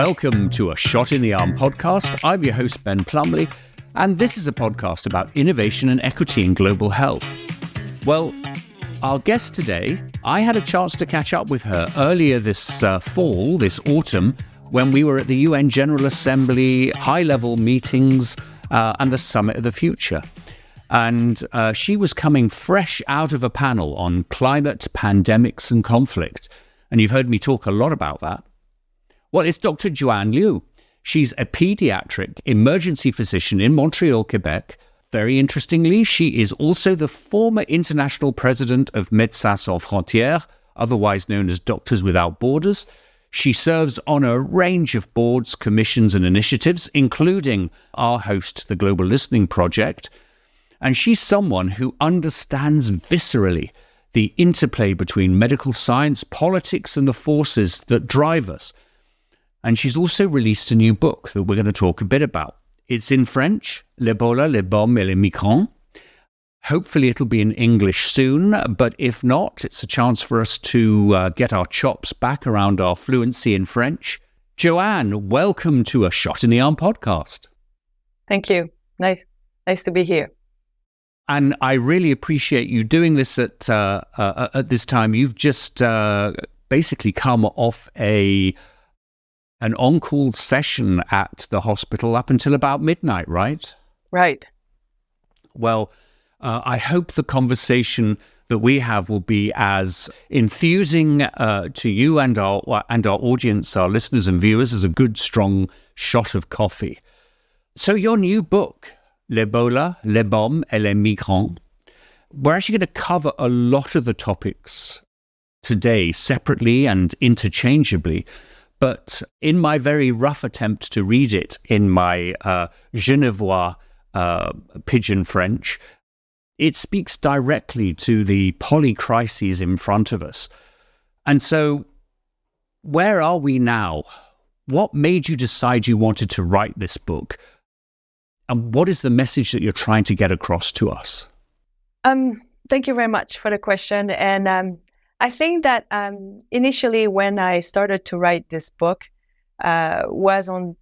Welcome to a Shot in the Arm podcast. I'm your host, Ben Plumley, and this is a podcast about innovation and equity in global health. Well, our guest today, I had a chance to catch up with her earlier this autumn, when we were at the UN General Assembly, high-level meetings, and the Summit of the Future. And she was coming fresh out of a panel on climate, pandemics, and conflict. And you've heard me talk a lot about that. Well, it's Dr. Joanne Liu. She's a pediatric emergency physician in Montreal, Quebec. Very interestingly, she is also the former international president of Médecins Sans Frontières, otherwise known as Doctors Without Borders. She serves on a range of boards, commissions, and initiatives, including our host, the Global Listening Project. And she's someone who understands viscerally the interplay between medical science, politics, and the forces that drive us. And she's also released a new book that we're going to talk a bit about. It's in French, L'Ebola, les bombes et les migrants. Hopefully it'll be in English soon, but if not, it's a chance for us to get our chops back around our fluency in French. Joanne, welcome to a Shot in the Arm podcast. Thank you. Nice to be here. And I really appreciate you doing this at this time. You've just basically come off an on-call session at the hospital up until about midnight, right? Right. Well, I hope the conversation that we have will be as enthusing to you and our audience, our listeners and viewers, as a good, strong shot of coffee. So your new book, L'Ebola, les bombes et les migrants, we're actually going to cover a lot of the topics today separately and interchangeably. But in my very rough attempt to read it in my Genevois pidgin French, it speaks directly to the polycrises in front of us. And so, where are we now? What made you decide you wanted to write this book? And what is the message that you're trying to get across to us? Thank you very much for the question. And I think that initially when I started to write this book was on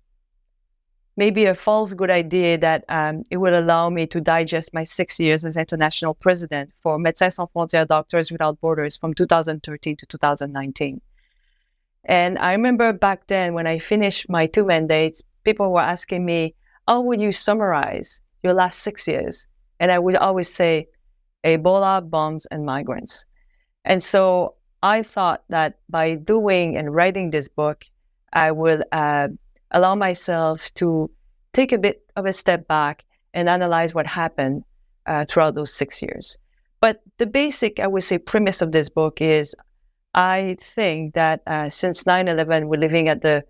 maybe a false good idea that it would allow me to digest my 6 years as international president for Médecins Sans Frontières, Doctors Without Borders from 2013 to 2019. And I remember back then when I finished my 2 mandates, people were asking me, how would you summarize your last 6 years? And I would always say, Ebola, bombs, and migrants. And so I thought that by doing and writing this book, I would allow myself to take a bit of a step back and analyze what happened throughout those 6 years. But the basic, I would say, premise of this book is I think that since 9/11, we're living at the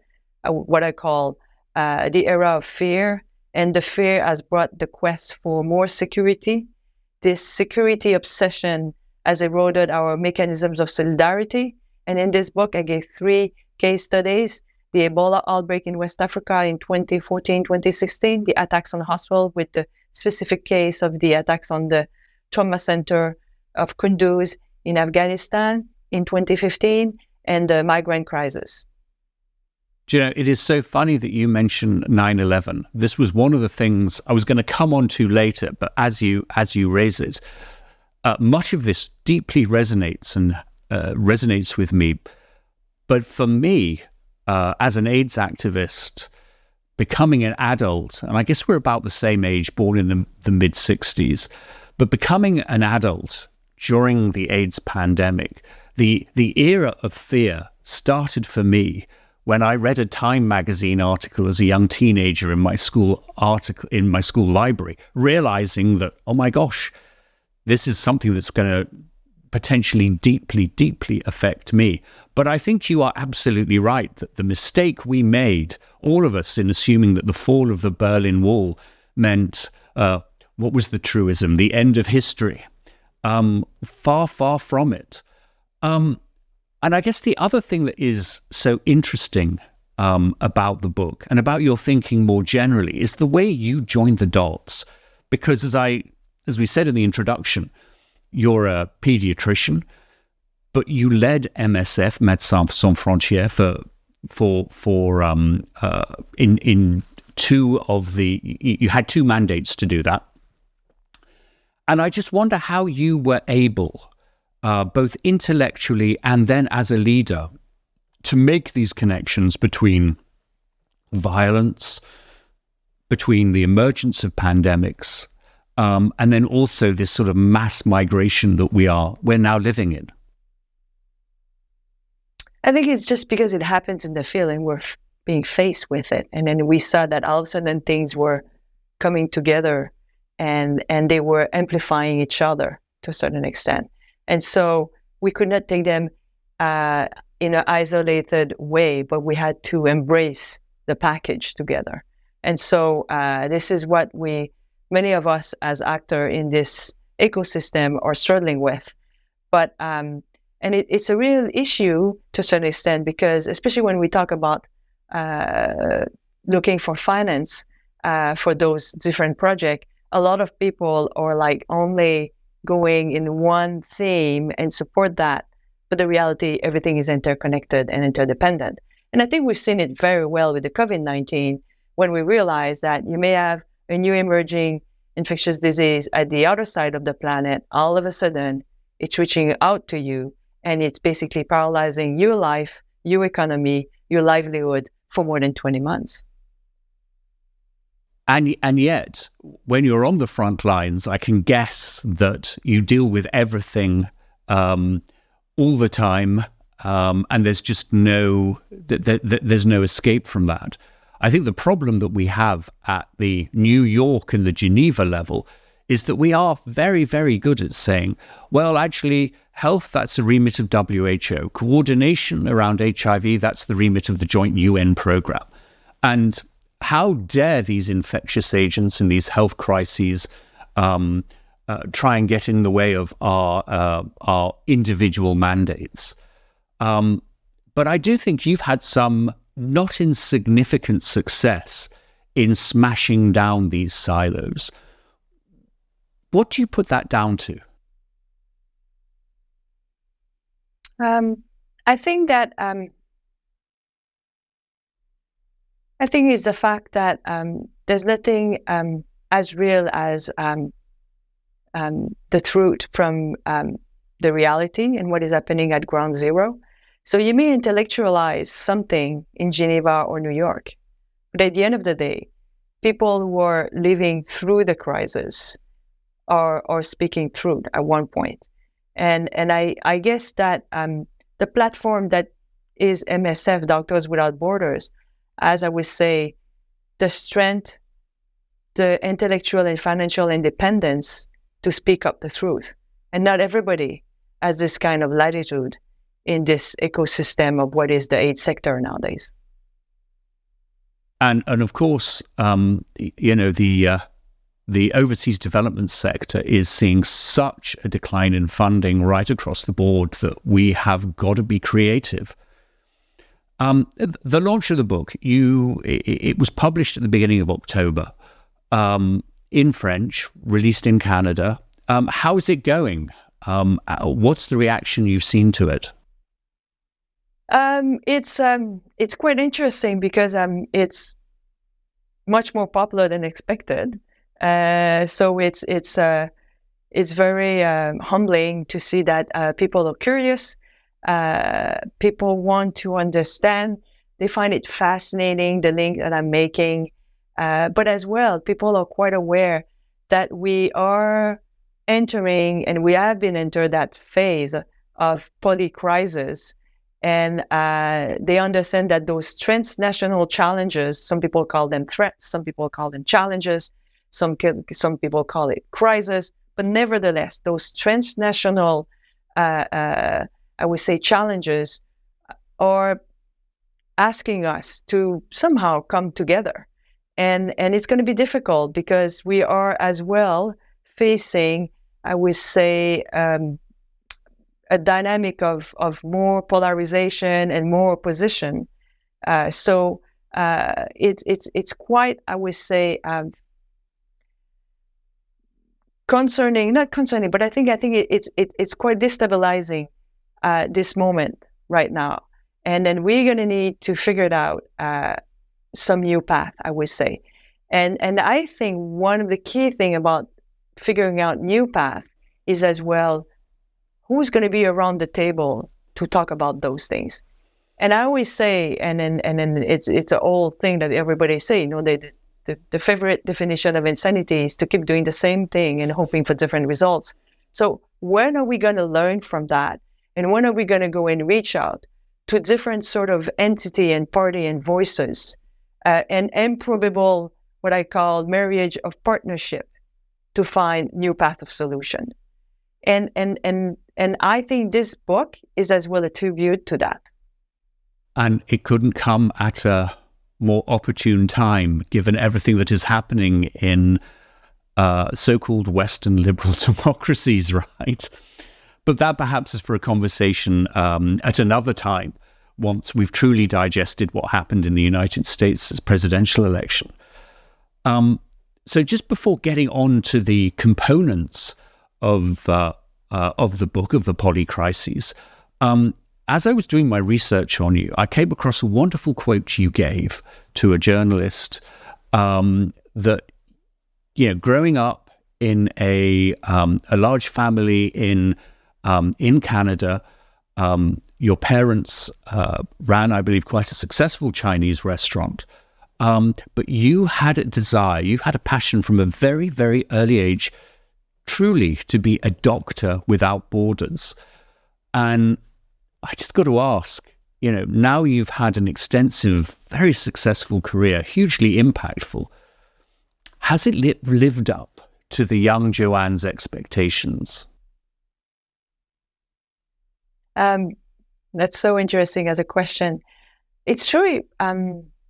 what I call the era of fear. And the fear has brought the quest for more security. This security obsession has eroded our mechanisms of solidarity. And in this book, I gave 3 case studies: the Ebola outbreak in West Africa in 2014, 2016, the attacks on the hospital with the specific case of the attacks on the trauma center of Kunduz in Afghanistan in 2015, and the migrant crisis. Do you know, it is so funny that you mentioned 9/11. This was one of the things I was going to come on to later, but as you raise it, much of this deeply resonates with me. But for me, as an AIDS activist, becoming an adult, and I guess we're about the same age, born in the mid-60s, but becoming an adult during the AIDS pandemic, the era of fear started for me when I read a Time magazine article as a young teenager in my school library, realizing that, oh my gosh, this is something that's going to potentially deeply, deeply affect me. But I think you are absolutely right that the mistake we made, all of us, in assuming that the fall of the Berlin Wall meant, what was the truism, the end of history. Far, far from it. And I guess the other thing that is so interesting about the book and about your thinking more generally is the way you joined the dots. Because as we said in the introduction, you're a pediatrician, but you led MSF, Médecins Sans Frontières, for in two of you had two mandates to do that. And I just wonder how you were able, both intellectually and then as a leader, to make these connections between violence, between the emergence of pandemics, and then also this sort of mass migration that we're now living in. I think it's just because it happens in the field and we're being faced with it. And then we saw that all of a sudden things were coming together and they were amplifying each other to a certain extent. And so we could not take them in an isolated way, but we had to embrace the package together. And so this is what many of us as actors in this ecosystem are struggling with. But and it's a real issue to a certain extent, because especially when we talk about looking for finance for those different projects, a lot of people are like only going in one theme and support that. But the reality, everything is interconnected and interdependent. And I think we've seen it very well with the COVID-19, when we realize that you may have a new emerging infectious disease at the other side of the planet. All of a sudden, it's reaching out to you, and it's basically paralyzing your life, your economy, your livelihood for more than 20 months. And yet, when you're on the front lines, I can guess that you deal with everything all the time, and there's just there's no escape from that. I think the problem that we have at the New York and the Geneva level is that we are very, very good at saying, well, actually, health, that's the remit of WHO. Coordination around HIV, that's the remit of the joint UN program. And how dare these infectious agents and these health crises try and get in the way of our individual mandates? But I do think you've had some not insignificant success in smashing down these silos. What do you put that down to? I think that it's the fact that there's nothing as real as the truth from the reality and what is happening at ground zero. So you may intellectualize something in Geneva or New York, but at the end of the day, people who are living through the crisis are speaking truth at one point. And I guess that the platform that is MSF, Doctors Without Borders, as I would say, the strength, the intellectual and financial independence to speak up the truth. And not everybody has this kind of latitude in this ecosystem of what is the aid sector nowadays. And of course, the overseas development sector is seeing such a decline in funding right across the board that we have got to be creative. The launch of the book, it was published at the beginning of October in French, released in Canada. How is it going? What's the reaction you've seen to it? It's quite interesting because it's much more popular than expected. So it's very humbling to see that people are curious. People want to understand. They find it fascinating, the link that I'm making. But as well, people are quite aware that we are entering, and we have been entered that phase of polycrisis. And they understand that those transnational challenges, some people call them threats, some people call them challenges, some people call it crisis, but nevertheless, those transnational, I would say, challenges are asking us to somehow come together. And it's going to be difficult because we are as well facing, I would say, a dynamic of more polarization and more opposition. So it's quite, I would say, concerning, not concerning, but I think it's quite destabilizing this moment right now. And then we're going to need to figure it out, some new path, I would say. And I think one of the key thing about figuring out new path is as well, who's going to be around the table to talk about those things. And I always say, and then it's an old thing that everybody say, the favorite definition of insanity is to keep doing the same thing and hoping for different results. So when are we going to learn from that? And when are we going to go and reach out to different sort of entity and party and voices, and improbable, what I call marriage of partnership, to find new path of solution? And I think this book is as well a tribute to that. And it couldn't come at a more opportune time, given everything that is happening in so-called Western liberal democracies, right? But that perhaps is for a conversation at another time, once we've truly digested what happened in the United States' presidential election. So just before getting on to the components of the book, of the polycrises, as I was doing my research on you, I came across a wonderful quote you gave to a journalist, that, growing up in a large family in Canada, your parents ran, I believe, quite a successful Chinese restaurant, but you had a desire, you had a passion from a very, very early age, truly to be a doctor without borders. And I just got to ask, now you've had an extensive, very successful career, hugely impactful. Has it lived up to the young Joanne's expectations? That's so interesting as a question. It's true.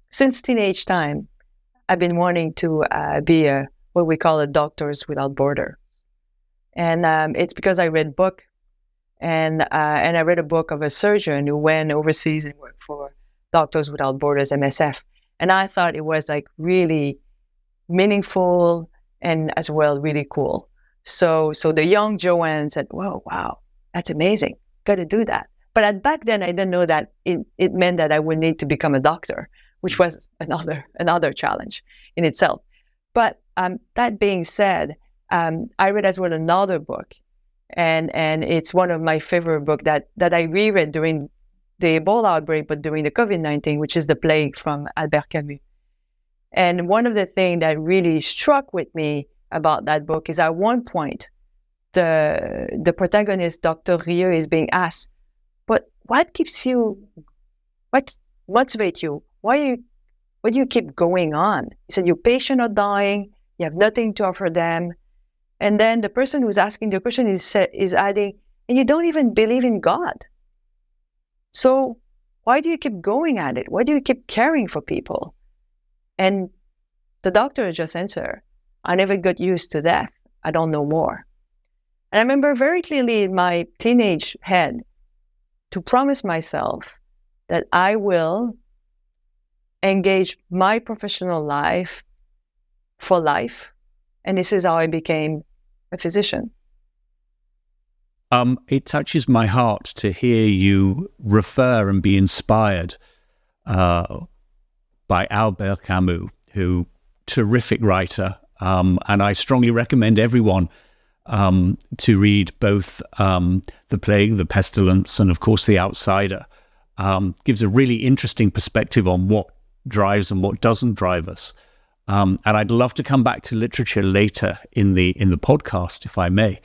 Since teenage time, I've been wanting to be what we call a Doctors Without Borders. And it's because I read book. And I read a book of a surgeon who went overseas and worked for Doctors Without Borders, MSF. And I thought it was like really meaningful and as well really cool. So the young Joanne said, "Whoa, wow, that's amazing. Got to do that." But back then, I didn't know that it meant that I would need to become a doctor, which was another challenge in itself. But that being said, I read as well another book. And it's one of my favorite books that I reread during the Ebola outbreak, but during the COVID-19, which is The Plague from Albert Camus. And one of the things that really struck with me about that book is at one point, the protagonist, Dr. Liu, is being asked, "But what motivates you? Why do you keep going on?" He said, "Your patients are dying, you have nothing to offer them." And then the person who's asking the question is adding, "And you don't even believe in God. So why do you keep going at it? Why do you keep caring for people?" And the doctor just answered, "I never got used to death. I don't know more." And I remember very clearly in my teenage head to promise myself that I will engage my professional life for life. And this is how I became a physician. It touches my heart to hear you refer and be inspired by Albert Camus, who terrific writer, and I strongly recommend everyone to read both The Plague, The Pestilence, and of course The Outsider. Gives a really interesting perspective on what drives and what doesn't drive us. And I'd love to come back to literature later in the podcast, if I may.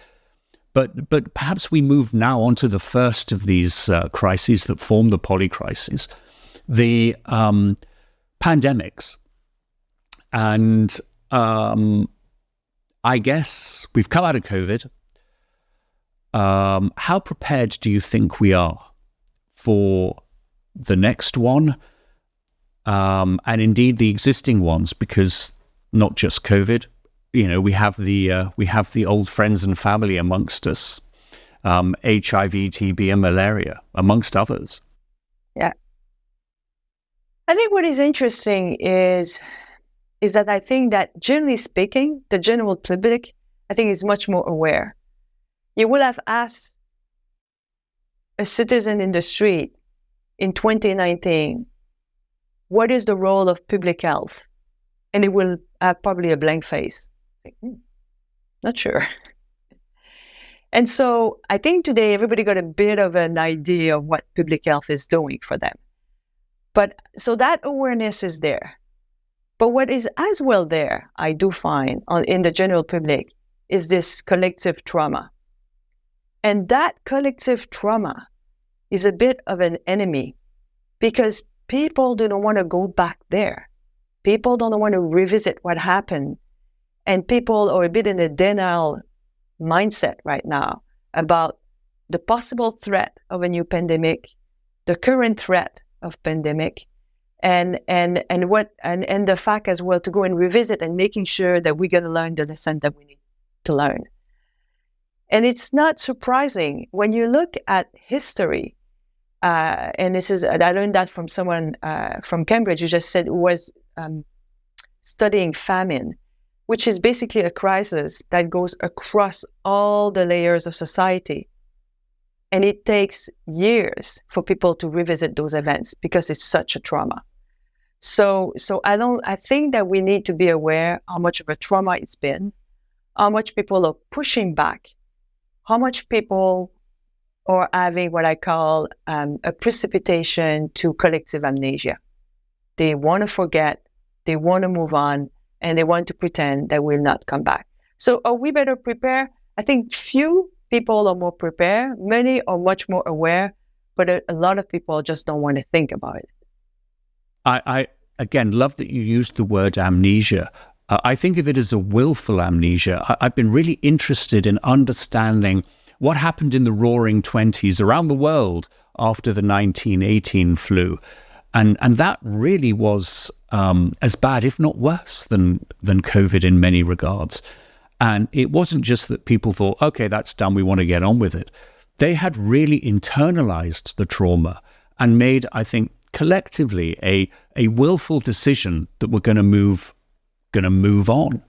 But perhaps we move now on to the first of these crises that form the polycrises, the pandemics. And I guess we've come out of COVID. How prepared do you think we are for the next one? And indeed the existing ones, because not just COVID, we have the old friends and family amongst us, HIV, TB, and malaria, amongst others. Yeah, I think what is interesting is that I think that generally speaking, the general public, I think, is much more aware. You will have asked a citizen in the street in 2019, what is the role of public health? And it will have probably a blank face. Like, not sure. And so I think today everybody got a bit of an idea of what public health is doing for them. But so that awareness is there. But what is as well there, I do find in the general public, is this collective trauma. And that collective trauma is a bit of an enemy because people don't want to go back there. People don't want to revisit what happened. And people are a bit in a denial mindset right now about the possible threat of a new pandemic, the current threat of pandemic, and the fact as well to go and revisit and making sure that we're going to learn the lesson that we need to learn. And it's not surprising when you look at history, and I learned that from someone from Cambridge who just said was studying famine, which is basically a crisis that goes across all the layers of society. And it takes years for people to revisit those events because it's such a trauma. So I think that we need to be aware how much of a trauma it's been, how much people are pushing back, how much people are having what I call a precipitation to collective amnesia. They want to forget, they want to move on, and they want to pretend that we'll not come back. So are we better prepared? I think few people are more prepared, many are much more aware, but a lot of people just don't want to think about it. I again, love that you used the word amnesia. I think of it as a willful amnesia. I've been really interested in understanding what happened in the Roaring '20s around the world after the 1918 flu. And that really was as bad, if not worse, than COVID in many regards. And it wasn't just that people thought, okay, that's done, we want to get on with it. They had really internalized the trauma and made, I think, collectively a willful decision that we're going to move on.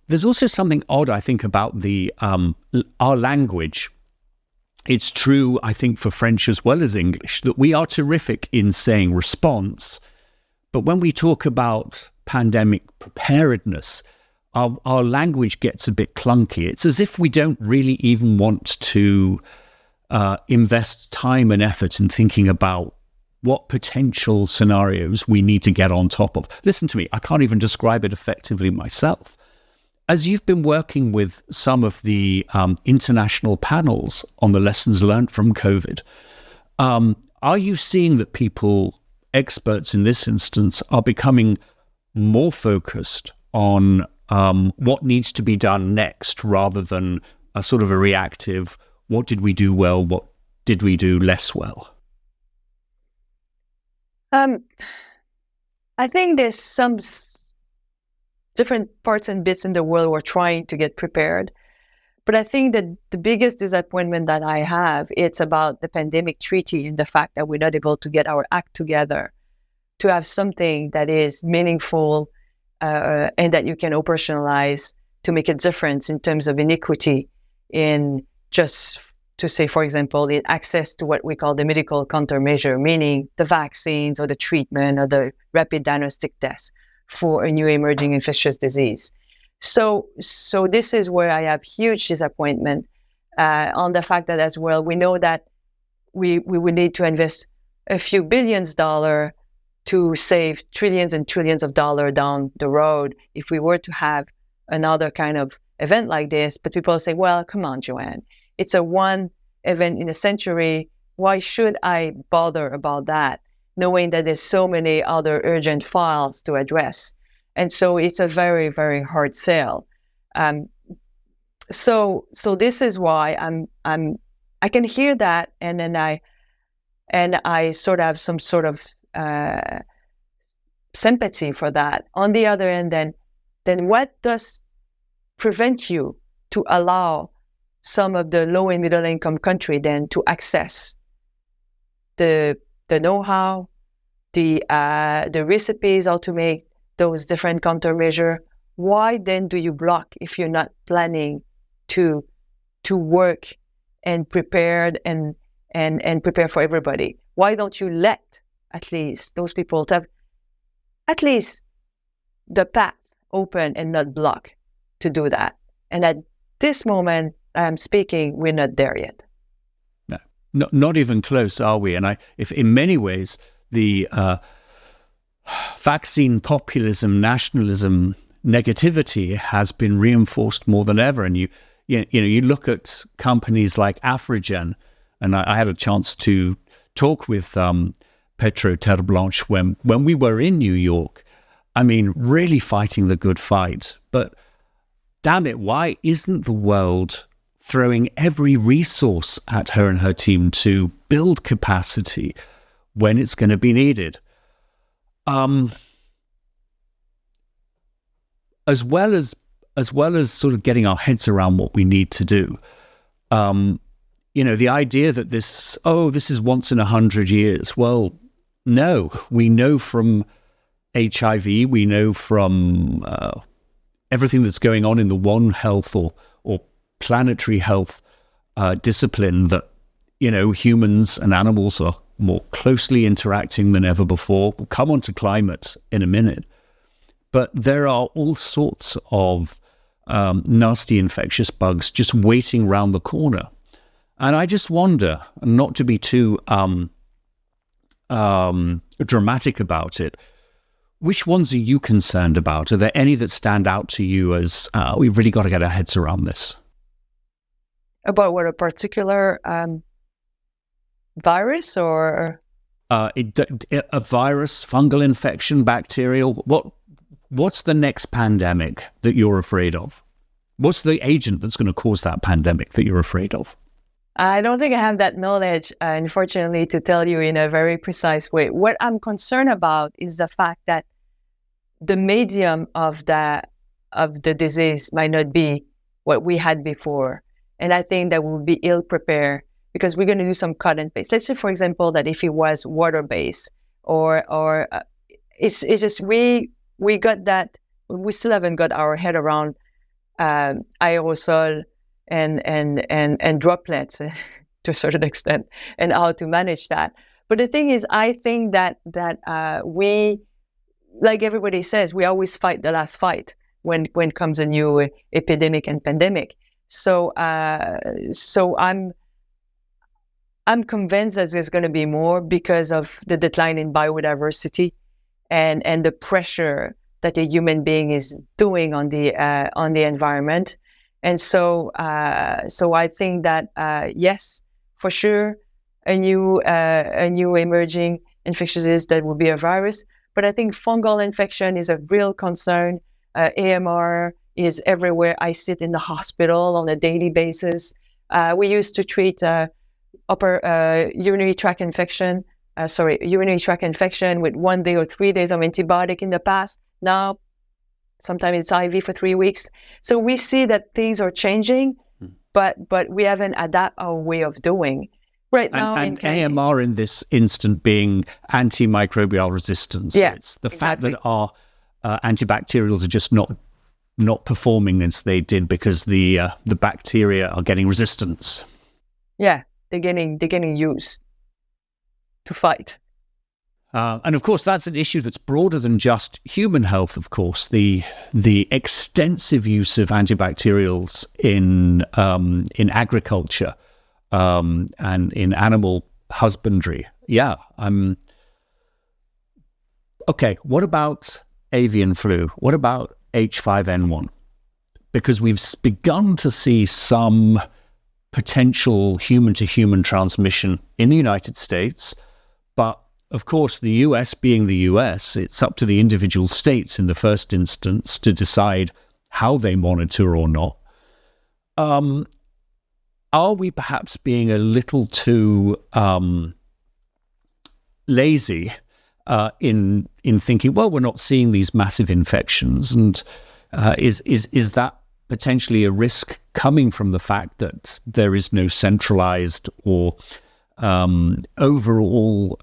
There's also something odd, I think, about our language. It's true, I think, for French as well as English, that we are terrific in saying response. But when we talk about pandemic preparedness, our language gets a bit clunky. It's as if we don't really even want to invest time and effort in thinking about what potential scenarios we need to get on top of. Listen to me, I can't even describe it effectively myself. As you've been working with some of the international panels on the lessons learned from COVID, are you seeing that people, experts in this instance, are becoming more focused on what needs to be done next rather than a sort of a reactive, what did we do well, what did we do less well? I think there's some different parts and bits in the world we're trying to get prepared. But I think that the biggest disappointment that I have, it's about the pandemic treaty and the fact that we're not able to get our act together to have something that is meaningful and that you can operationalize to make a difference in terms of inequity in just to say, for example, in access to what we call the medical countermeasure, meaning the vaccines or the treatment or the rapid diagnostic tests for a new emerging infectious disease. So this is where I have huge disappointment on the fact that as well, we know that we would need to invest a few billions dollars to save trillions and trillions of dollars down the road if we were to have another kind of event like this. But people say, well, come on, Joanne, it's a one event in a century. Why should I bother about that, knowing that there's so many other urgent files to address? And so it's a very, very hard sell. So this is why I can hear that, and then I sort of have some sort of sympathy for that. On the other end, then what does prevent you to allow some of the low and middle income country then to access the know-how, the recipes, how to make those different countermeasures? Why then do you block if you're not planning to work and prepared and and prepare for everybody? Why don't you let at least those people to have at least the path open and not block to do that? And at this moment I'm speaking, we're not there yet. No, not even close, are we? And if in many ways the vaccine populism, nationalism, negativity has been reinforced more than ever. And you look at companies like Avian, and I had a chance to talk with Petro Terblanche when we were in New York. I mean, really fighting the good fight. But damn it, why isn't the world throwing every resource at her and her team to build capacity when it's going to be needed? As well as sort of getting our heads around what we need to do. The idea that this is once in 100 years. Well, no, we know from HIV, we know from everything that's going on in the One Health or planetary health discipline that, humans and animals are more closely interacting than ever before. We'll come on to climate in a minute. But there are all sorts of nasty infectious bugs just waiting around the corner. And I just wonder, not to be too dramatic about it, which ones are you concerned about? Are there any that stand out to you as, we've really got to get our heads around this? About what, a particular virus or? A virus, fungal infection, bacterial. What's the next pandemic that you're afraid of? What's the agent that's going to cause that pandemic that you're afraid of? I don't think I have that knowledge, unfortunately, to tell you in a very precise way. What I'm concerned about is the fact that the medium of the disease might not be what we had before. And I think that we'll be ill prepared because we're going to do some cut and paste. Let's say, for example, that if it was water-based or it's just we got that, we still haven't got our head around aerosol and droplets to a certain extent and how to manage that. But the thing is, I think that we, like everybody says, we always fight the last fight when comes a new epidemic and pandemic. So I'm convinced that there's going to be more because of the decline in biodiversity and the pressure that a human being is doing on the environment. And so I think that yes, for sure, a new emerging infectious disease that will be a virus. But I think fungal infection is a real concern. AMR is everywhere. I sit in the hospital on a daily basis. We used to treat upper urinary tract infection with 1 day or 3 days of antibiotic in the past. Now, sometimes it's IV for 3 weeks. So we see that things are changing, but we haven't adapted our way of doing. Right now, and AMR in this instant being antimicrobial resistance. Yeah, it's the fact that our antibacterials are just not performing as they did because the bacteria are getting resistance. Yeah, they're getting used to fight. And of course, that's an issue that's broader than just human health. Of course, the extensive use of antibacterials in agriculture and in animal husbandry. Yeah. Okay. What about avian flu? What about H5N1? Because we've begun to see some potential human-to-human transmission in the United States, but of course, the US being the US, it's up to the individual states in the first instance to decide how they monitor or not. Are we perhaps being a little too lazy in thinking, well, we're not seeing these massive infections, and is that potentially a risk coming from the fact that there is no centralized or overall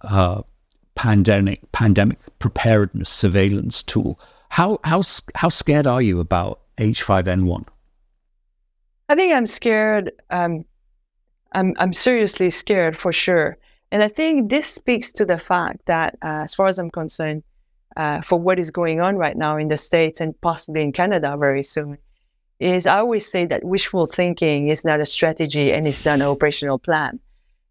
pandemic preparedness surveillance tool? How scared are you about H5N1? I think I'm scared. I'm I'm seriously scared for sure. And I think this speaks to the fact that, as far as I'm concerned, for what is going on right now in the States and possibly in Canada very soon, is I always say that wishful thinking is not a strategy and it's not an operational plan.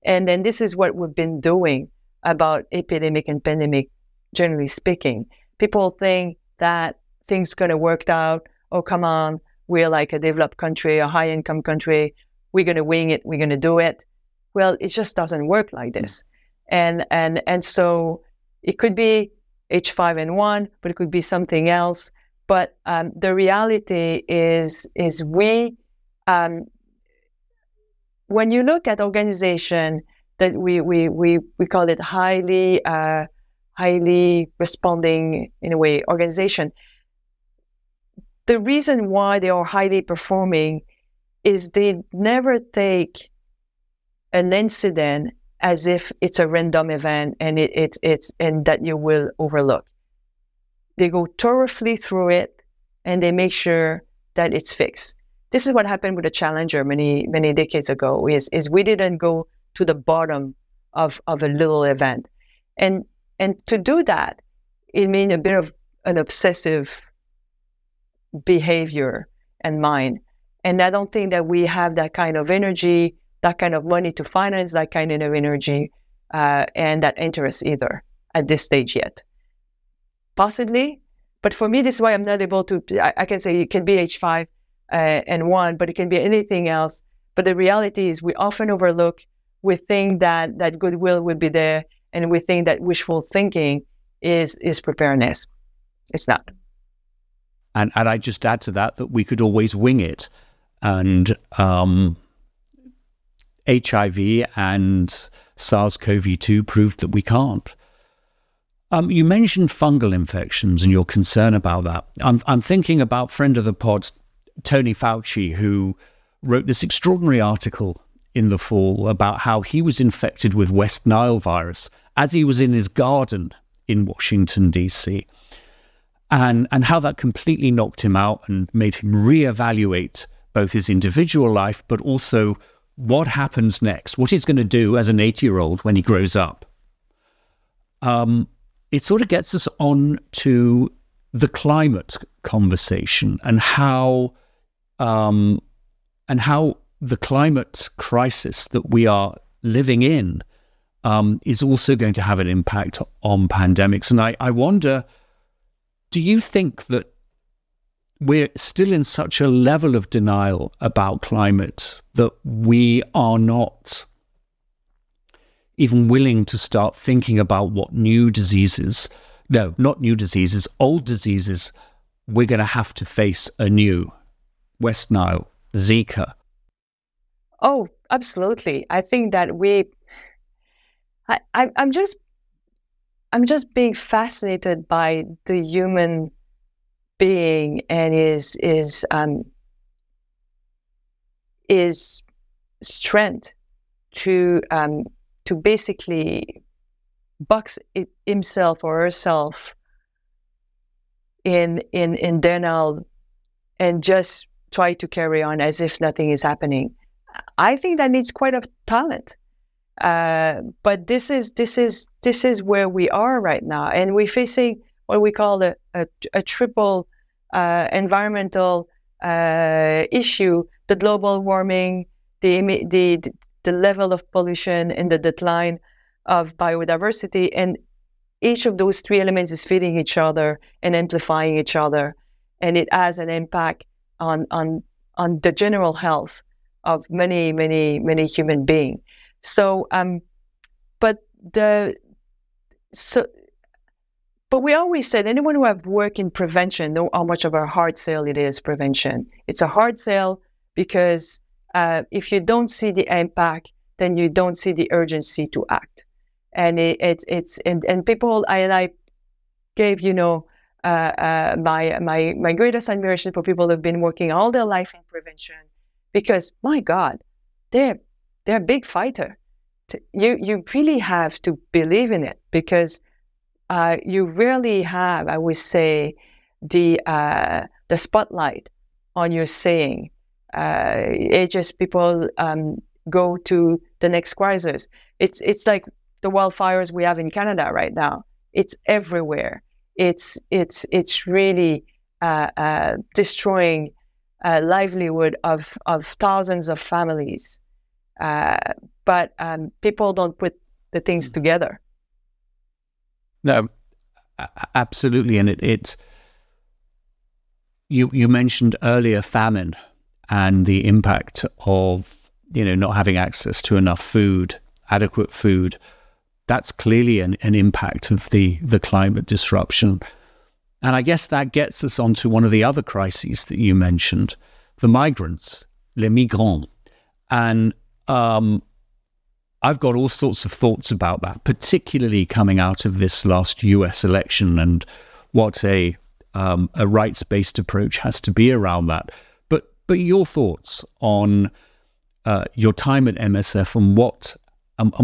And then this is what we've been doing about epidemic and pandemic, generally speaking. People think that things going to work out. Oh, come on, we're like a developed country, a high-income country. We're going to wing it. We're going to do it. Well, it just doesn't work like this. And so it could be H5N1, but it could be something else. But the reality is we, when you look at organization that we call it highly responding, in a way, organization, the reason why they are highly performing is they never take an incident as if it's a random event and it's and that you will overlook. They go thoroughly through it and they make sure that it's fixed. This is what happened with the Challenger many decades ago. Is we didn't go to the bottom of a little event, and to do that, it means a bit of an obsessive behavior and mind. And I don't think that we have that kind of energy, that kind of money to finance that kind of energy, and that interest either at this stage yet. Possibly, but for me, this is why I'm not able to. I can say it can be H5N1, but it can be anything else. But the reality is, we often overlook. We think that goodwill will be there, and we think that wishful thinking is preparedness. It's not. And I just add to that we could always wing it, and HIV and SARS-CoV-2 proved that we can't. You mentioned fungal infections and your concern about that. I'm thinking about friend of the pod, Tony Fauci, who wrote this extraordinary article in the fall about how he was infected with West Nile virus as he was in his garden in Washington, D.C., and how that completely knocked him out and made him reevaluate both his individual life, but also what happens next, what he's going to do as an 8-year-old when he grows up. It sort of gets us on to the climate conversation and how the climate crisis that we are living in is also going to have an impact on pandemics. And I wonder, do you think that we're still in such a level of denial about climate that we are not even willing to start thinking about what old diseases we're going to have to face anew? West Nile, Zika. Oh, absolutely. I think that I'm just being fascinated by the human being and his strength to basically box himself or herself in denial and just try to carry on as if nothing is happening. I think that needs quite a talent. But this is where we are right now, and we're facing what we call a triple environmental issue: the global warming, the level of pollution, and the decline of biodiversity. And each of those three elements is feeding each other and amplifying each other, and it has an impact on the general health of many human beings. So, but we always said, anyone who have worked in prevention know how much of a hard sell it is, prevention. It's a hard sell because if you don't see the impact, then you don't see the urgency to act. And and people, I gave, my greatest admiration for people who've been working all their life in prevention, because my God, they're a big fighter. You really have to believe in it, because you rarely have, I would say, the spotlight on your saying. It just people go to the next crisis. It's like the wildfires we have in Canada right now. It's everywhere. It's really destroying livelihood of thousands of families. But people don't put the things together. No, absolutely. And you mentioned earlier famine and the impact of, not having access to enough food, adequate food. That's clearly an impact of the climate disruption. And I guess that gets us onto one of the other crises that you mentioned, the migrants, les migrants. And I've got all sorts of thoughts about that, particularly coming out of this last US election and what a rights-based approach has to be around that. But your thoughts on your time at MSF and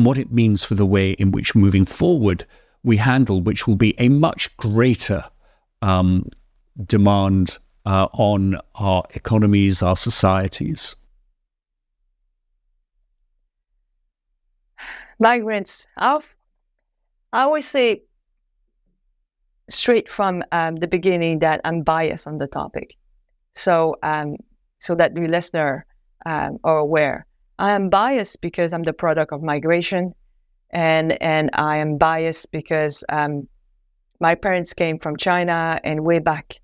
what it means for the way in which moving forward we handle, which will be a much greater demand on our economies, our societies. Migrants, I always say straight from the beginning that I'm biased on the topic. So that the listener are aware. I am biased because I'm the product of migration, and I am biased because my parents came from China, and way back,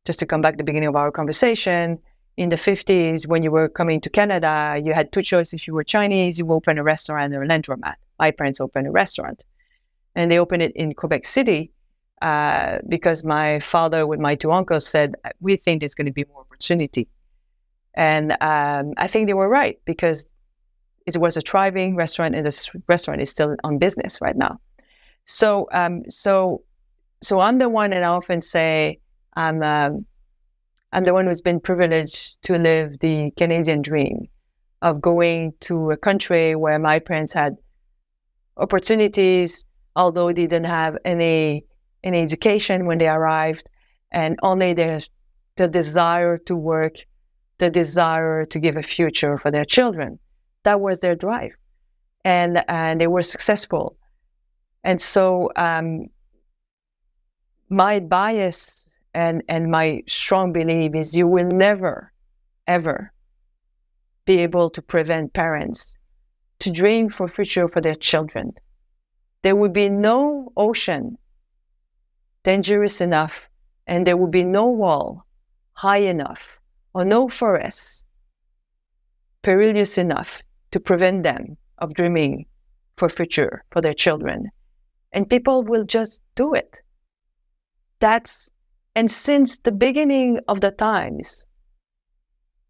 just to come back to the beginning of our conversation, in the 50s, when you were coming to Canada, you had two choices. If you were Chinese, you open a restaurant or a laundromat. My parents opened a restaurant, and they opened it in Quebec City because my father with my two uncles said, we think there's going to be more opportunity. And I think they were right, because it was a thriving restaurant, and this restaurant is still on business right now. So I'm the one, and I often say I'm the one who's been privileged to live the Canadian dream of going to a country where my parents had opportunities, although they didn't have any education when they arrived, and only the desire to work, the desire to give a future for their children. That was their drive, and they were successful. And so my bias and my strong belief is you will never, ever be able to prevent parents to dream for future for their children. There will be no ocean dangerous enough, and there will be no wall high enough, or no forest perilous enough to prevent them of dreaming for future for their children. And people will just do it. And since the beginning of the times,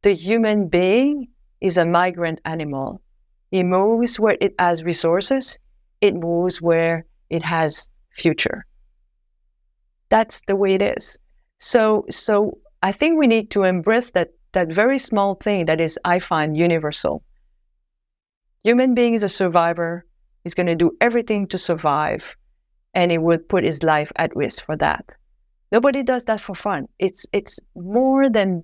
the human being is a migrant animal. It moves where it has resources. It moves where it has future. That's the way it is. So I think we need to embrace that very small thing that is, I find, universal. Human being is a survivor. He's going to do everything to survive, and he would put his life at risk for that. Nobody does that for fun. It's more than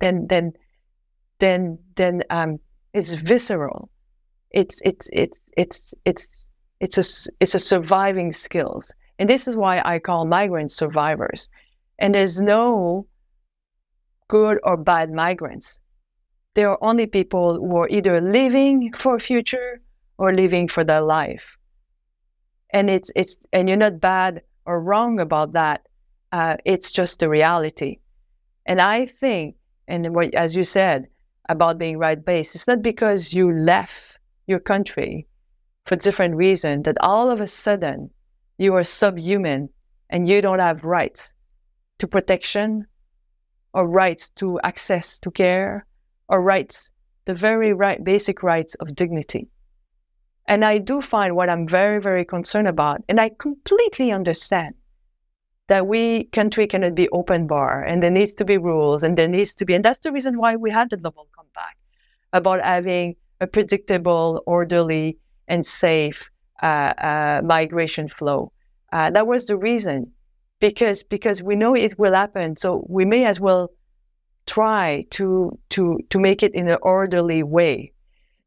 it's visceral. It's a surviving skills, and this is why I call migrants survivors. And there's no good or bad migrants. There are only people who are either living for a future or living for their life. And and you're not bad or wrong about that. It's just the reality. And I think, and what, as you said about being right-based, it's not because you left your country for different reasons that all of a sudden you are subhuman and you don't have rights to protection, or rights to access to care, or rights, the very basic rights of dignity. And I do find what I'm very, very concerned about, and I completely understand that country cannot be open bar, and there needs to be rules, and and that's the reason why we had the Global Compact, about having a predictable, orderly, and safe migration flow. That was the reason, because we know it will happen, so we may as well try to make it in an orderly way.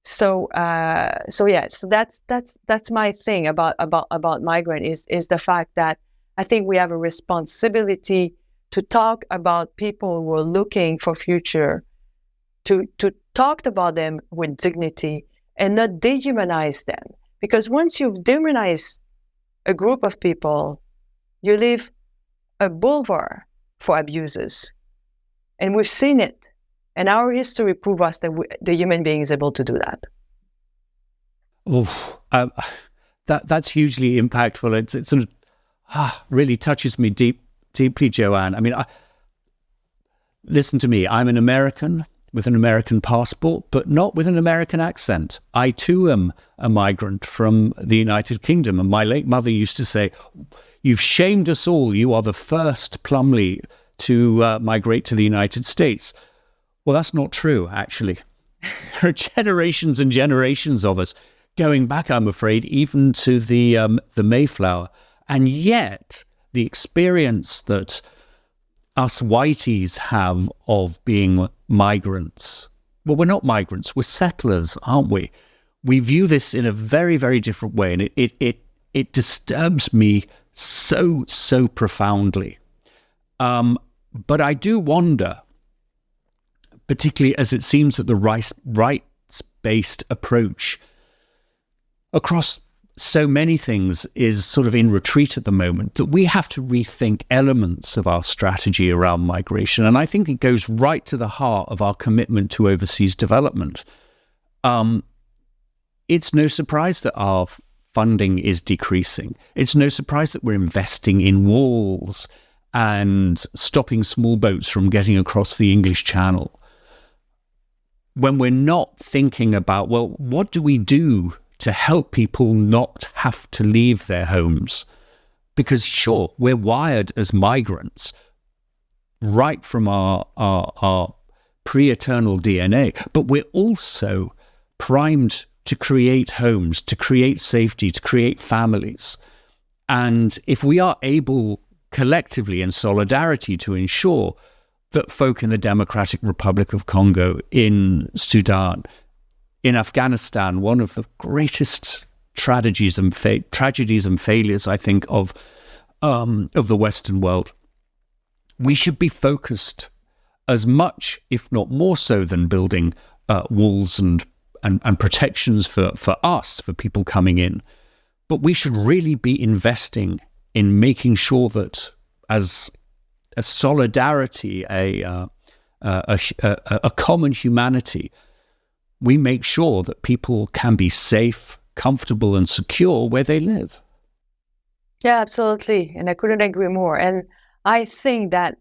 So that's my thing about migrant is the fact that I think we have a responsibility to talk about people who are looking for future, to talk about them with dignity and not dehumanize them. Because once you've dehumanized a group of people, you leave a boulevard for abuses. And we've seen it. And our history proves us that the human being is able to do that. That's hugely impactful. It sort of really touches me deeply, Joanne. I mean, listen to me. I'm an American with an American passport, but not with an American accent. I too am a migrant from the United Kingdom. And my late mother used to say, "You've shamed us all. You are the first Plumley to migrate to the United States." Well, that's not true, actually. There are generations and generations of us going back, I'm afraid, even to the Mayflower. And yet, the experience that us whiteys have of being migrants, well, we're not migrants, we're settlers, aren't we? We view this in a very, very different way, and it disturbs me so profoundly. But I do wonder, particularly as it seems that the rights-based approach across so many things is sort of in retreat at the moment, that we have to rethink elements of our strategy around migration. And I think it goes right to the heart of our commitment to overseas development. It's no surprise that our funding is decreasing. It's no surprise that we're investing in walls and stopping small boats from getting across the English Channel. When we're not thinking about, well, what do we do to help people not have to leave their homes? Because sure, we're wired as migrants right from our pre-eternal DNA, but we're also primed to create homes, to create safety, to create families. And if we are able collectively in solidarity to ensure that folk in the Democratic Republic of Congo, in Sudan, in Afghanistan, one of the greatest tragedies and failures, I think, of the Western world, we should be focused as much, if not more so, than building walls and protections for us, for people coming in. But we should really be investing in making sure that, as a solidarity, a common humanity, we make sure that people can be safe, comfortable, and secure where they live. Yeah, absolutely. And I couldn't agree more. And I think that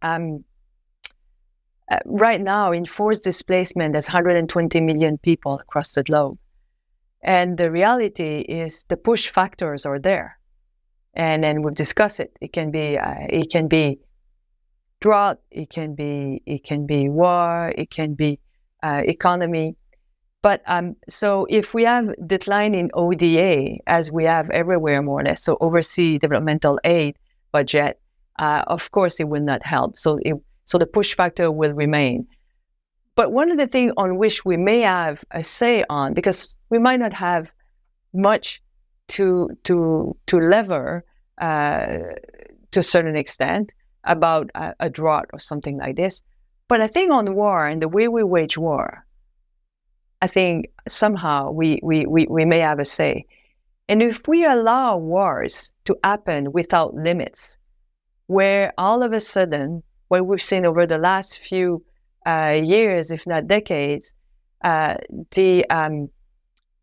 right now in forced displacement, there's 120 million people across the globe. And the reality is the push factors are there. And then we've discussed it. It can be drought, it can be war, it can be economy. But so if we have decline in ODA, as we have everywhere more or less, so overseas developmental aid budget, of course it will not help. So the push factor will remain. But one of the things on which we may have a say on, because we might not have much to lever to a certain extent about a drought or something like this. But I think on war and the way we wage war, I think somehow we may have a say. And if we allow wars to happen without limits, where all of a sudden, what we've seen over the last few years, if not decades, the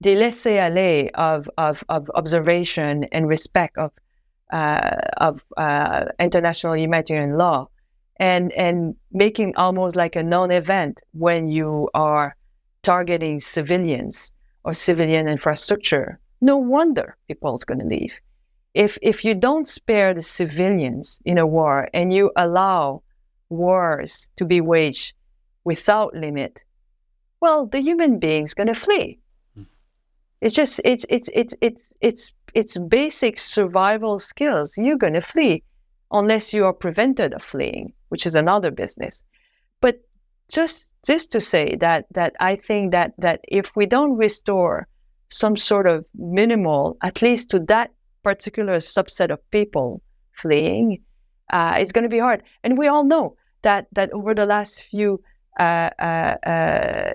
laissez-aller of observation and respect of international humanitarian law, and making almost like a non-event when you are targeting civilians or civilian infrastructure, no wonder people's going to leave. If you don't spare the civilians in a war and you allow wars to be waged without limit, well, the human being's going to flee. It's just it's basic survival skills. You're going to flee unless you are prevented of fleeing, which is another business. But just to say that I think that if we don't restore some sort of minimal, at least to that particular subset of people fleeing, it's going to be hard. And we all know that over the last few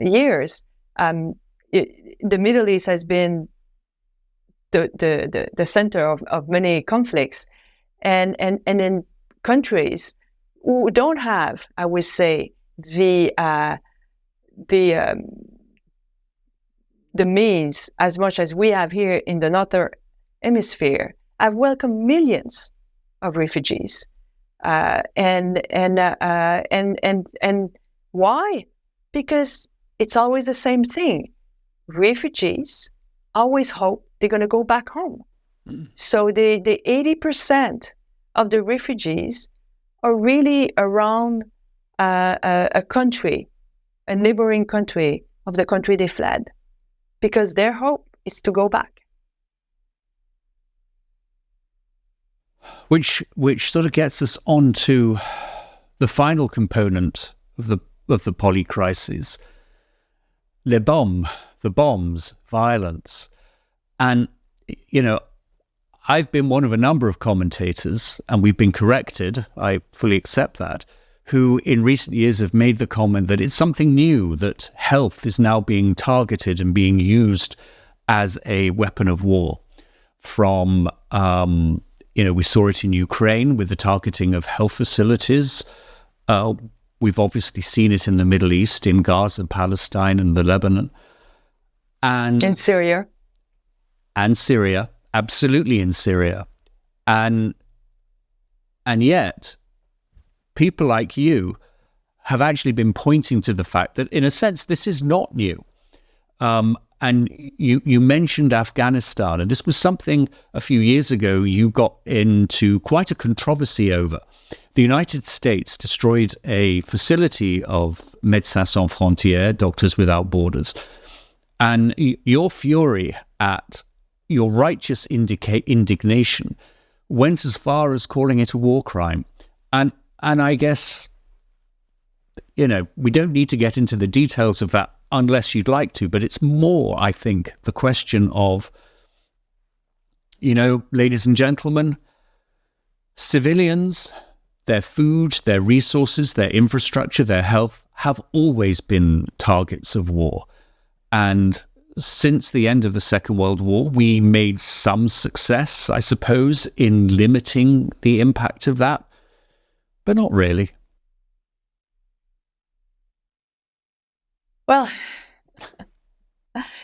years, the Middle East has been the center of many conflicts, and in countries who don't have, I would say, the means as much as we have here in the Northern Hemisphere, have welcomed millions of refugees, and why? Because it's always the same thing. Refugees always hope they're going to go back home. So the 80% of the refugees are really around a country, a neighboring country of the country they fled, because their hope is to go back. Which sort of gets us on to the final component of the polycrises, the bombs, violence. And, I've been one of a number of commentators, and we've been corrected, I fully accept that, who in recent years have made the comment that it's something new, that health is now being targeted and being used as a weapon of war. From, we saw it in Ukraine with the targeting of health facilities. We've obviously seen it in the Middle East, in Gaza, Palestine, and the Lebanon. And in Syria. And Syria, absolutely in Syria. And yet, people like you have actually been pointing to the fact that, in a sense, this is not new. And you mentioned Afghanistan, and this was something a few years ago you got into quite a controversy over. The United States destroyed a facility of Médecins Sans Frontières, Doctors Without Borders, and your fury at your righteous indignation went as far as calling it a war crime. And I guess, we don't need to get into the details of that unless you'd like to, but it's more, I think, the question of, ladies and gentlemen, civilians, their food, their resources, their infrastructure, their health have always been targets of war. And since the end of the Second World War, we made some success, I suppose, in limiting the impact of that, but not really. Well,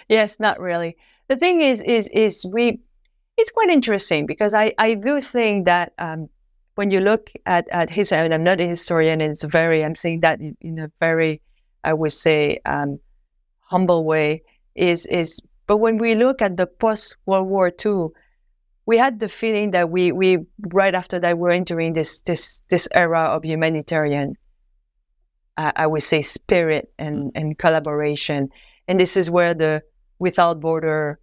yes, not really. The thing is it's quite interesting, because I do think that when you look at history, and I'm not a historian, I'm saying that in a very, I would say, humble way, but when we look at the post-World War II, we had the feeling that we right after that we're entering this era of humanitarian, I would say, spirit and collaboration. And this is where the Without Border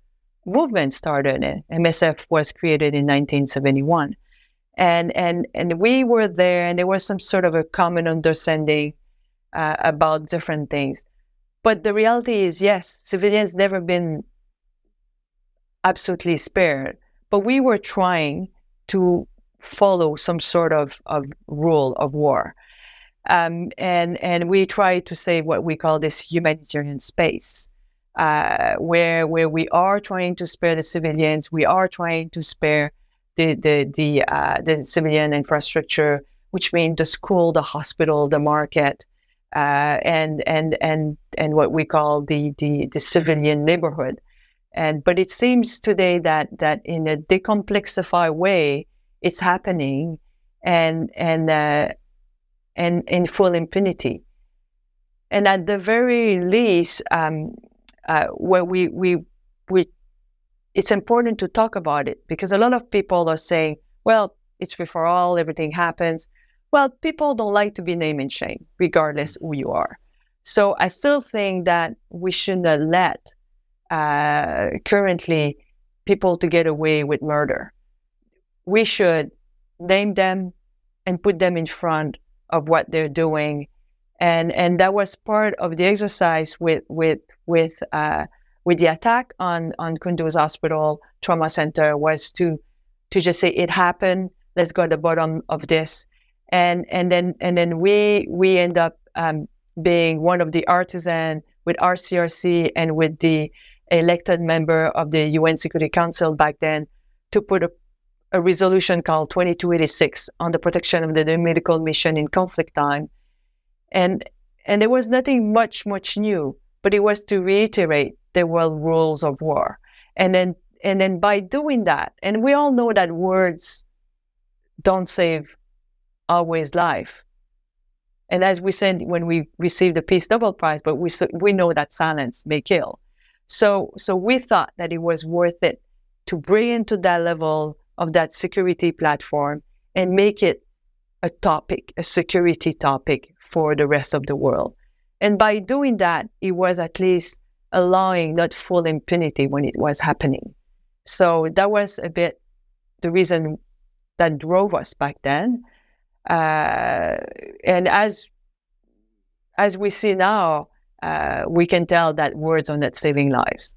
movement started. MSF was created in 1971. And we were there, and there was some sort of a common understanding about different things. But the reality is, yes, civilians never been absolutely spared, but we were trying to follow some sort of rule of war. And we try to say what we call this humanitarian space, where we are trying to spare the civilians, we are trying to spare the civilian infrastructure, which means the school, the hospital, the market, and what we call the civilian neighborhood. But it seems today that in a decomplexify way, it's happening, and in full impunity. And at the very least, where we it's important to talk about it, because a lot of people are saying, well, it's free for all, everything happens. Well, people don't like to be name and shame, regardless who you are. So I still think that we shouldn't let currently people to get away with murder. We should name them and put them in front of what they're doing, and that was part of the exercise with the attack on Kunduz Hospital Trauma Center, was to just say it happened. Let's go to the bottom of this, and then we end up being one of the artisans with RCRC and with the elected member of the UN Security Council back then to put a resolution called 2286 on the protection of the medical mission in conflict time. And there was nothing much new, but it was to reiterate the world rules of war. And then by doing that, and we all know that words don't save always life. And as we said when we received the Peace Nobel Prize, but we know that silence may kill. So we thought that it was worth it to bring into that level of that security platform and make it a topic, a security topic for the rest of the world. And by doing that, it was at least allowing not full impunity when it was happening. So that was a bit the reason that drove us back then. And as we see now, we can tell that words are not saving lives.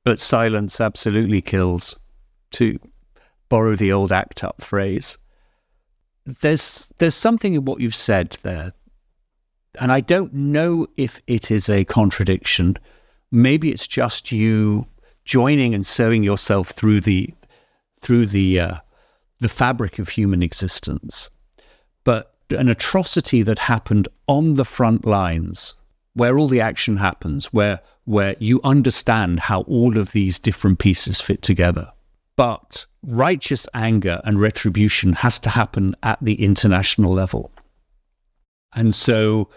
But silence absolutely kills, to borrow the old ACT UP phrase. There's something in what you've said there, and I don't know if it is a contradiction. Maybe it's just you joining and sewing yourself through the fabric of human existence. But an atrocity that happened on the front lines, where all the action happens, where you understand how all of these different pieces fit together. But righteous anger and retribution has to happen at the international level. And so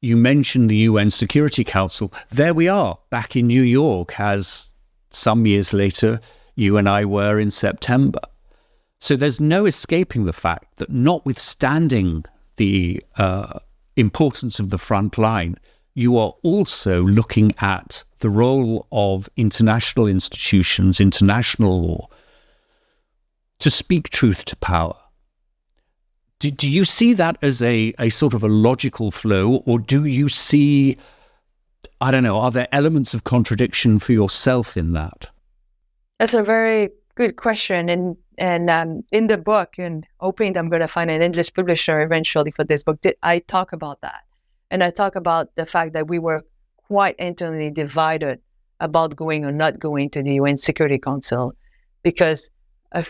you mentioned the UN Security Council. There we are, back in New York, as some years later you and I were in September. So there's no escaping the fact that, notwithstanding the importance of the front line, you are also looking at the role of international institutions, international law, to speak truth to power. Do you see that as a sort of a logical flow, or do you see, I don't know, are there elements of contradiction for yourself in that? That's a very good question. And in the book, and hoping I'm going to find an English publisher eventually for this book, I talk about that. And I talk about the fact that we were quite internally divided about going or not going to the UN Security Council, because a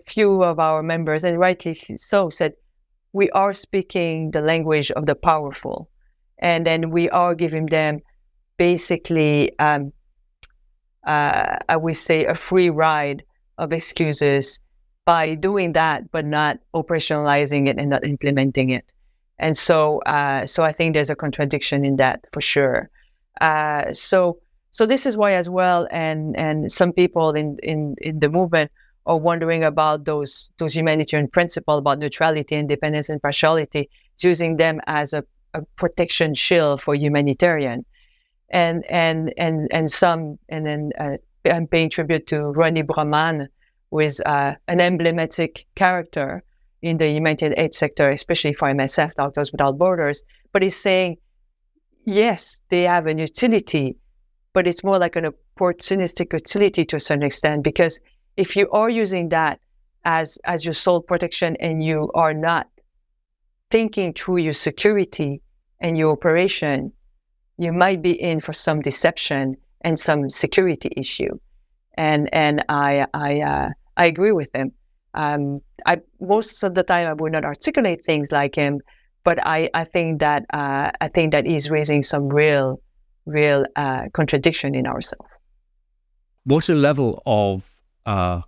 few of our members, and rightly so, said, we are speaking the language of the powerful. And then we are giving them basically, I would say, a free ride of excuses by doing that, but not operationalizing it and not implementing it. And so I think there's a contradiction in that for sure. So this is why as well, and some people in the movement are wondering about those humanitarian principles about neutrality, independence, and partiality, using them as a protection shield for humanitarian. And then I'm paying tribute to Ronnie Brahman, who is an emblematic character in the humanitarian aid sector, especially for MSF, Doctors Without Borders. But he's saying, yes, they have an utility, but it's more like an opportunistic utility to a certain extent, because if you are using that as your sole protection and you are not thinking through your security and your operation, you might be in for some deception and some security issue. And I agree with him. Most of the time I would not articulate things like him, but I think that he's raising some real contradiction in ourselves. What a level of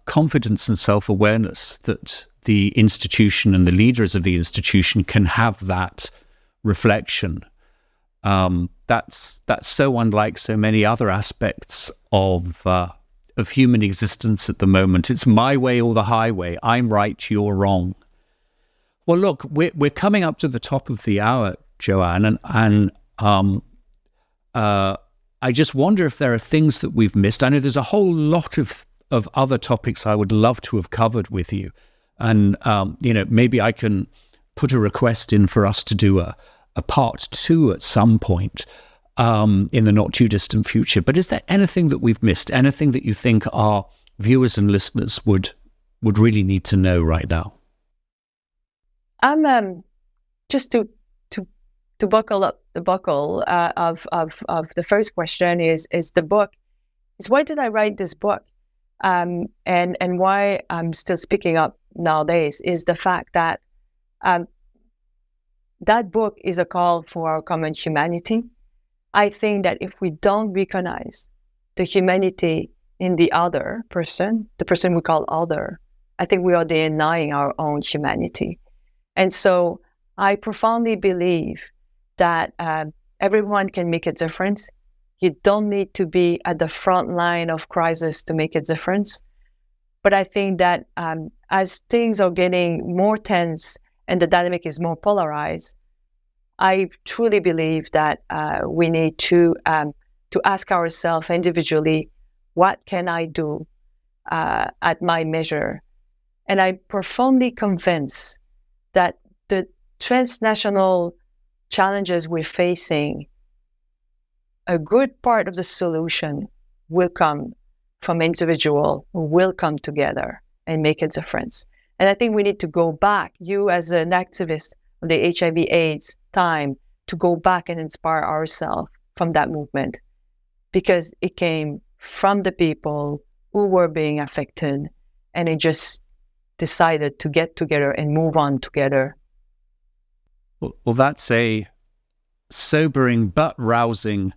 confidence and self-awareness that the institution and the leaders of the institution can have that reflection. That's so unlike so many other aspects of human existence at the moment. It's my way or the highway. I'm right, you're wrong. Well, look, we're coming up to the top of the hour, Joanne, and I just wonder if there are things that we've missed. I know there's a whole lot of other topics I would love to have covered with you, and maybe I can put a request in for us to do a part 2 at some point in the not too distant future. But is there anything that we've missed? Anything that you think our viewers and listeners would really need to know right now? Just to buckle up the buckle of the first question is the book. Is why did I write this book? And why I'm still speaking up nowadays is the fact that that book is a call for our common humanity. I think that if we don't recognize the humanity in the other person, the person we call other, I think we are denying our own humanity. And so I profoundly believe that everyone can make a difference. You don't need to be at the front line of crisis to make a difference. But I think that as things are getting more tense and the dynamic is more polarized, I truly believe that we need to ask ourselves individually, what can I do at my measure? And I'm profoundly convinced that the transnational challenges we're facing, a good part of the solution will come from individuals who will come together and make a difference. And I think we need to go back, you as an activist of the HIV/AIDS time, to go back and inspire ourselves from that movement, because it came from the people who were being affected, and it just decided to get together and move on together. Well, that's a sobering but rousing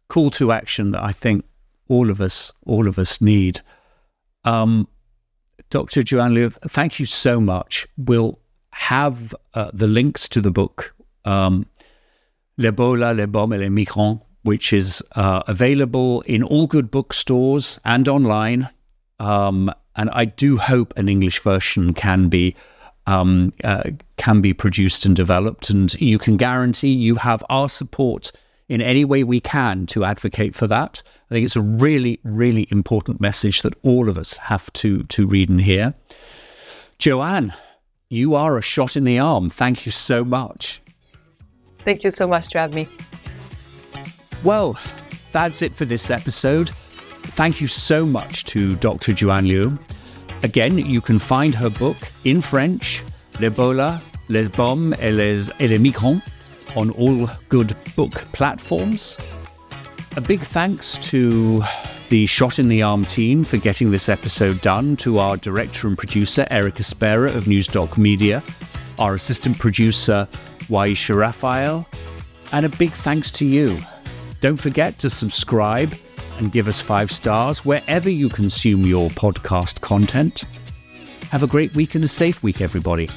call to action that I think all of us need. Dr. Joanne Liu, thank you so much. We'll have the links to the book, L'Ebola, les bombes et les migrants, which is available in all good bookstores and online. And I do hope an English version can be produced and developed, and you can guarantee you have our support in any way we can to advocate for that. I think it's a really, really important message that all of us have to read and hear. Joanne, you are a shot in the arm. Thank you so much. Thank you so much for having me. Well, that's it for this episode. Thank you so much to Dr. Joanne Liu. Again, you can find her book in French, L'Ebola, les bombes et les migrants, on all good book platforms. A big thanks to the Shot in the Arm team for getting this episode done, to our director and producer, Erica Spera of Newsdoc Media, our assistant producer, Waisha Raphael, and a big thanks to you. Don't forget to subscribe and give us 5 stars wherever you consume your podcast content. Have a great week and a safe week, everybody.